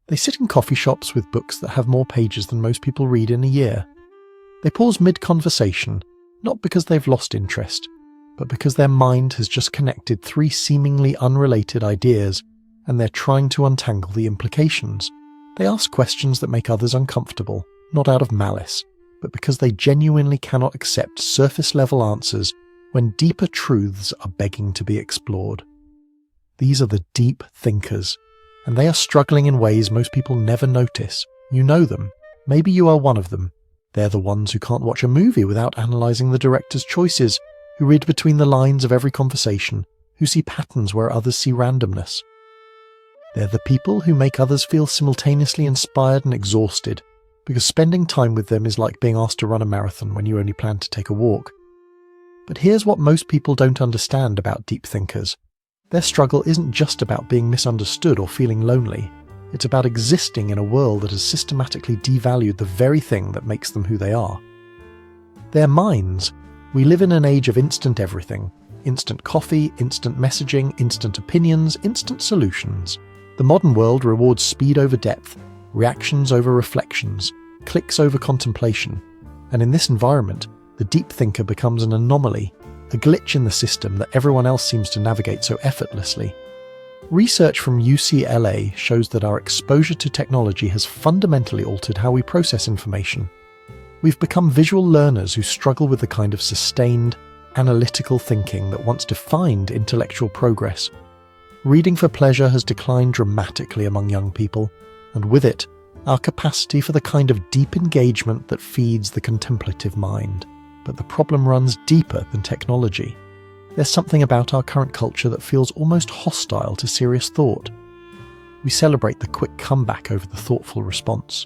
They sit in coffee shops with books that have more pages than most people read in a year. They pause mid-conversation, not because they've lost interest, but because their mind has just connected three seemingly unrelated ideas and they're trying to untangle the implications. They ask questions that make others uncomfortable, not out of malice, but because they genuinely cannot accept surface-level answers when deeper truths are begging to be explored. These are the deep thinkers, and they are struggling in ways most people never notice. You know them. Maybe you are one of them. They're the ones who can't watch a movie without analysing the director's choices, who read between the lines of every conversation, who see patterns where others see randomness. They're the people who make others feel simultaneously inspired and exhausted, because spending time with them is like being asked to run a marathon when you only plan to take a walk. But here's what most people don't understand about deep thinkers. Their struggle isn't just about being misunderstood or feeling lonely. It's about existing in a world that has systematically devalued the very thing that makes them who they are. Their minds. We live in an age of instant everything. Instant coffee, instant messaging, instant opinions, instant solutions. The modern world rewards speed over depth, reactions over reflections, clicks over contemplation. And in this environment, the deep thinker becomes an anomaly, a glitch in the system that everyone else seems to navigate so effortlessly. Research from UCLA shows that our exposure to technology has fundamentally altered how we process information. We've become visual learners who struggle with the kind of sustained, analytical thinking that once defined intellectual progress. Reading for pleasure has declined dramatically among young people, and with it, our capacity for the kind of deep engagement that feeds the contemplative mind. But the problem runs deeper than technology. There's something about our current culture that feels almost hostile to serious thought. We celebrate the quick comeback over the thoughtful response.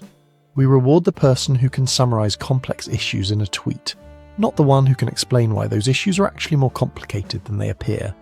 We reward the person who can summarize complex issues in a tweet, not the one who can explain why those issues are actually more complicated than they appear.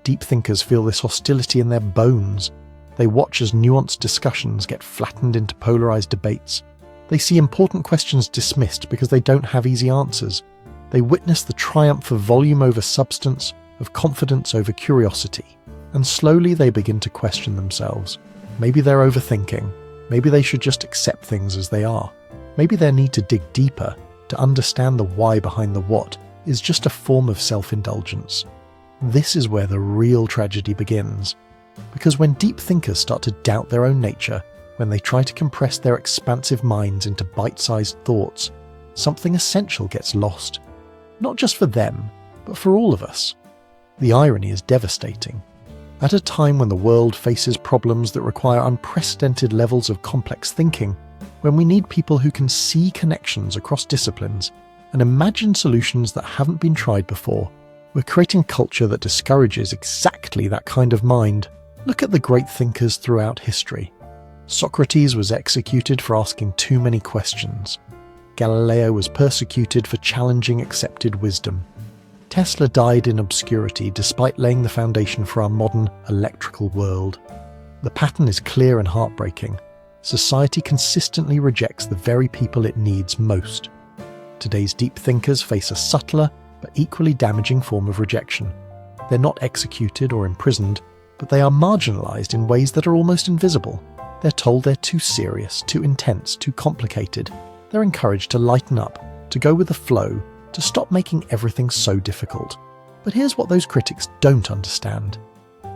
Deep thinkers feel this hostility in their bones. They watch as nuanced discussions get flattened into polarized debates. They see important questions dismissed because they don't have easy answers. They witness the triumph of volume over substance, of confidence over curiosity, and slowly they begin to question themselves. Maybe they're overthinking. Maybe they should just accept things as they are. Maybe their need to dig deeper, to understand the why behind the what, is just a form of self-indulgence. This is where the real tragedy begins. Because when deep thinkers start to doubt their own nature, when they try to compress their expansive minds into bite-sized thoughts, something essential gets lost. Not just for them, but for all of us. The irony is devastating. At a time when the world faces problems that require unprecedented levels of complex thinking, when we need people who can see connections across disciplines and imagine solutions that haven't been tried before, we're creating a culture that discourages exactly that kind of mind. Look at the great thinkers throughout history. Socrates was executed for asking too many questions. Galileo was persecuted for challenging accepted wisdom. Tesla died in obscurity despite laying the foundation for our modern electrical world. The pattern is clear and heartbreaking. Society consistently rejects the very people it needs most. Today's deep thinkers face a subtler but equally damaging form of rejection. They're not executed or imprisoned, but they are marginalized in ways that are almost invisible. They're told they're too serious, too intense, too complicated. They're encouraged to lighten up, to go with the flow, to stop making everything so difficult. But here's what those critics don't understand.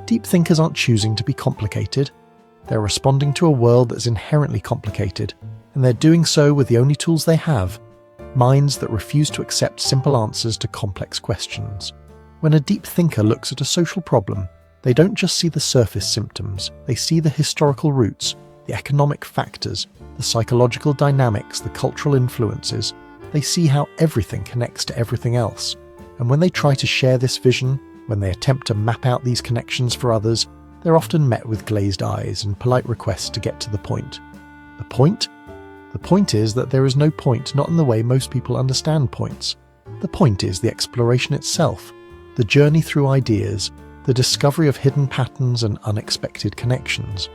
Deep thinkers aren't choosing to be complicated. They're responding to a world that's inherently complicated, and they're doing so with the only tools they have, minds that refuse to accept simple answers to complex questions. When a deep thinker looks at a social problem, they don't just see the surface symptoms, they see the historical roots, the economic factors, the psychological dynamics, the cultural influences. They see how everything connects to everything else. And when they try to share this vision, when they attempt to map out these connections for others, they're often met with glazed eyes and polite requests to get to the point. The point? The point is that there is no point, not in the way most people understand points. The point is the exploration itself, the journey through ideas, the discovery of hidden patterns and unexpected connections.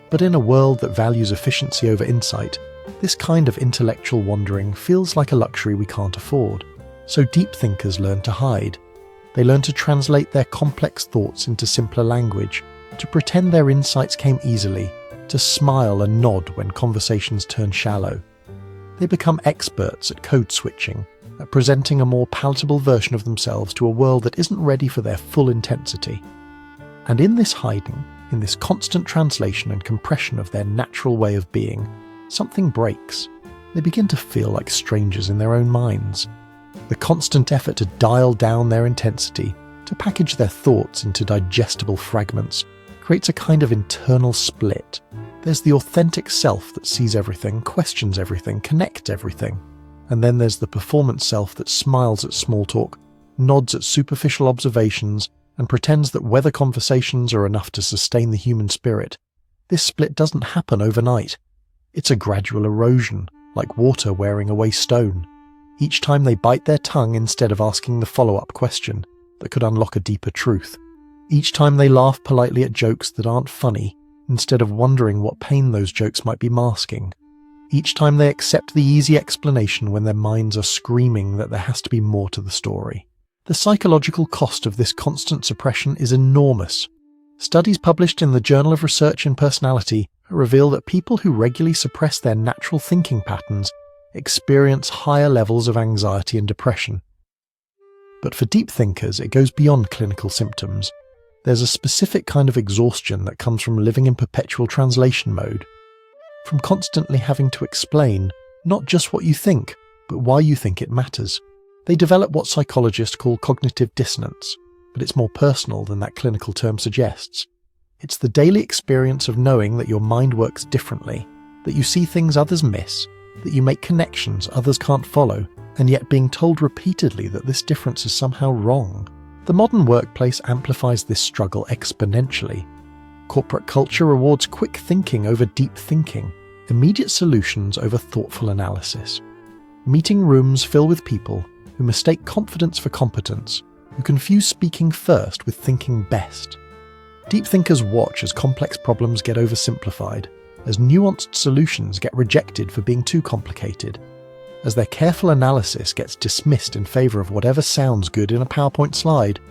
But in a world that values efficiency over insight, this kind of intellectual wandering feels like a luxury we can't afford. So deep thinkers learn to hide. They learn to translate their complex thoughts into simpler language, to pretend their insights came easily, to smile and nod when conversations turn shallow. They become experts at code switching, at presenting a more palatable version of themselves to a world that isn't ready for their full intensity. And in this hiding, in this constant translation and compression of their natural way of being, something breaks. They begin to feel like strangers in their own minds. The constant effort to dial down their intensity, to package their thoughts into digestible fragments, creates a kind of internal split. There's the authentic self that sees everything, questions everything, connects everything. And then there's the performance self that smiles at small talk, nods at superficial observations, and pretends that whether conversations are enough to sustain the human spirit. This split doesn't happen overnight. It's a gradual erosion, like water wearing away stone. Each time they bite their tongue instead of asking the follow-up question that could unlock a deeper truth. Each time they laugh politely at jokes that aren't funny, instead of wondering what pain those jokes might be masking. Each time they accept the easy explanation when their minds are screaming that there has to be more to the story. The psychological cost of this constant suppression is enormous. Studies published in the Journal of Research in Personality reveal that people who regularly suppress their natural thinking patterns experience higher levels of anxiety and depression. But for deep thinkers, it goes beyond clinical symptoms. There's a specific kind of exhaustion that comes from living in perpetual translation mode, from constantly having to explain not just what you think, but why you think it matters. They develop what psychologists call cognitive dissonance, but it's more personal than that clinical term suggests. It's the daily experience of knowing that your mind works differently, that you see things others miss, that you make connections others can't follow, and yet being told repeatedly that this difference is somehow wrong. The modern workplace amplifies this struggle exponentially. Corporate culture rewards quick thinking over deep thinking, immediate solutions over thoughtful analysis. Meeting rooms fill with people who mistake confidence for competence, who confuse speaking first with thinking best. Deep thinkers watch as complex problems get oversimplified, as nuanced solutions get rejected for being too complicated, as their careful analysis gets dismissed in favour of whatever sounds good in a PowerPoint slide.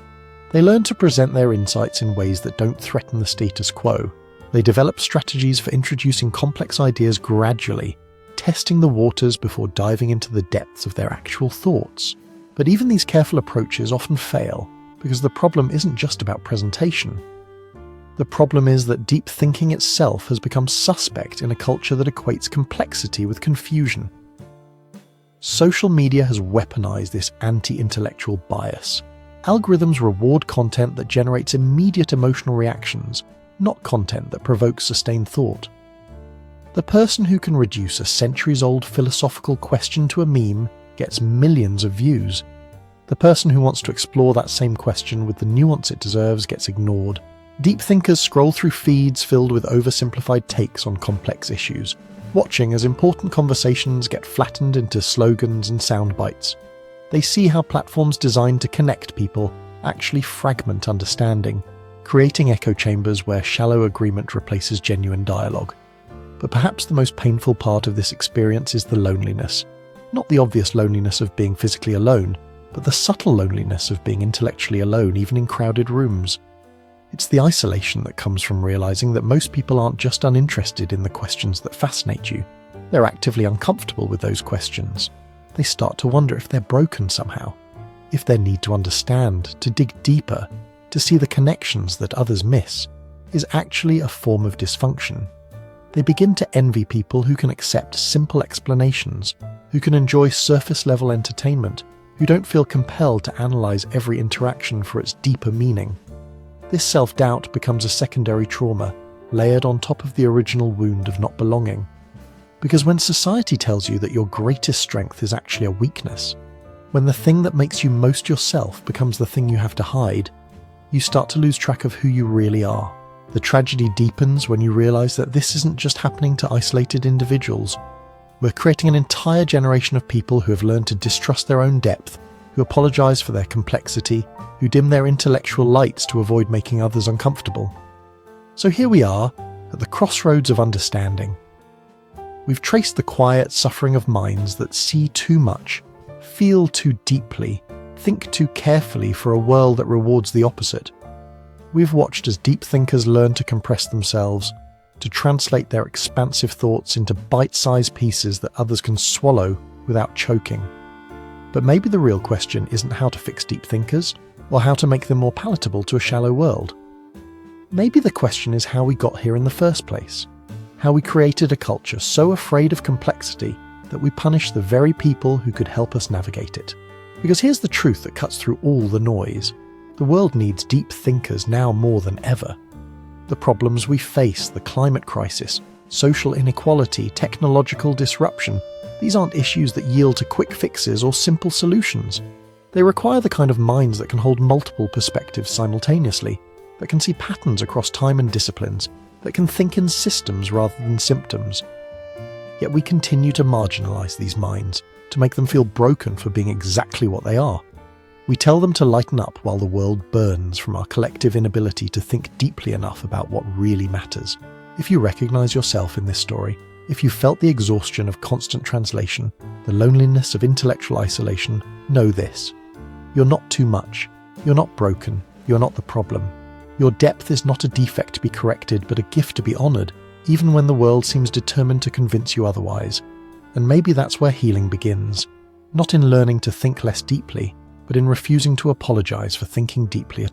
They learn to present their insights in ways that don't threaten the status quo. They develop strategies for introducing complex ideas gradually, testing the waters before diving into the depths of their actual thoughts. But even these careful approaches often fail, because the problem isn't just about presentation. The problem is that deep thinking itself has become suspect in a culture that equates complexity with confusion. Social media has weaponized this anti-intellectual bias. Algorithms reward content that generates immediate emotional reactions, not content that provokes sustained thought. The person who can reduce a centuries-old philosophical question to a meme gets millions of views. The person who wants to explore that same question with the nuance it deserves gets ignored. Deep thinkers scroll through feeds filled with oversimplified takes on complex issues, watching as important conversations get flattened into slogans and sound bites. They see how platforms designed to connect people actually fragment understanding, creating echo chambers where shallow agreement replaces genuine dialogue. But perhaps the most painful part of this experience is the loneliness. Not the obvious loneliness of being physically alone, but the subtle loneliness of being intellectually alone even in crowded rooms. It's the isolation that comes from realizing that most people aren't just uninterested in the questions that fascinate you. They're actively uncomfortable with those questions. They start to wonder if they're broken somehow, if their need to understand, to dig deeper, to see the connections that others miss, is actually a form of dysfunction. They begin to envy people who can accept simple explanations, who can enjoy surface-level entertainment, who don't feel compelled to analyze every interaction for its deeper meaning. This self-doubt becomes a secondary trauma, layered on top of the original wound of not belonging. Because when society tells you that your greatest strength is actually a weakness, when the thing that makes you most yourself becomes the thing you have to hide, you start to lose track of who you really are. The tragedy deepens when you realize that this isn't just happening to isolated individuals. We're creating an entire generation of people who have learned to distrust their own depth, who apologize for their complexity, who dim their intellectual lights to avoid making others uncomfortable. So here we are, at the crossroads of understanding. We've traced the quiet suffering of minds that see too much, feel too deeply, think too carefully for a world that rewards the opposite. We've watched as deep thinkers learn to compress themselves, to translate their expansive thoughts into bite-sized pieces that others can swallow without choking. But maybe the real question isn't how to fix deep thinkers, or how to make them more palatable to a shallow world. Maybe the question is how we got here in the first place. How we created a culture so afraid of complexity that we punish the very people who could help us navigate it. Because here's the truth that cuts through all the noise. The world needs deep thinkers now more than ever. The problems we face, the climate crisis, social inequality, technological disruption, these aren't issues that yield to quick fixes or simple solutions. They require the kind of minds that can hold multiple perspectives simultaneously, that can see patterns across time and disciplines, that can think in systems rather than symptoms. Yet we continue to marginalize these minds, to make them feel broken for being exactly what they are. We tell them to lighten up while the world burns from our collective inability to think deeply enough about what really matters. If you recognize yourself in this story, if you felt the exhaustion of constant translation, the loneliness of intellectual isolation, know this. You're not too much. You're not broken. You're not the problem. Your depth is not a defect to be corrected, but a gift to be honored, even when the world seems determined to convince you otherwise. And maybe that's where healing begins. Not in learning to think less deeply, but in refusing to apologize for thinking deeply at all.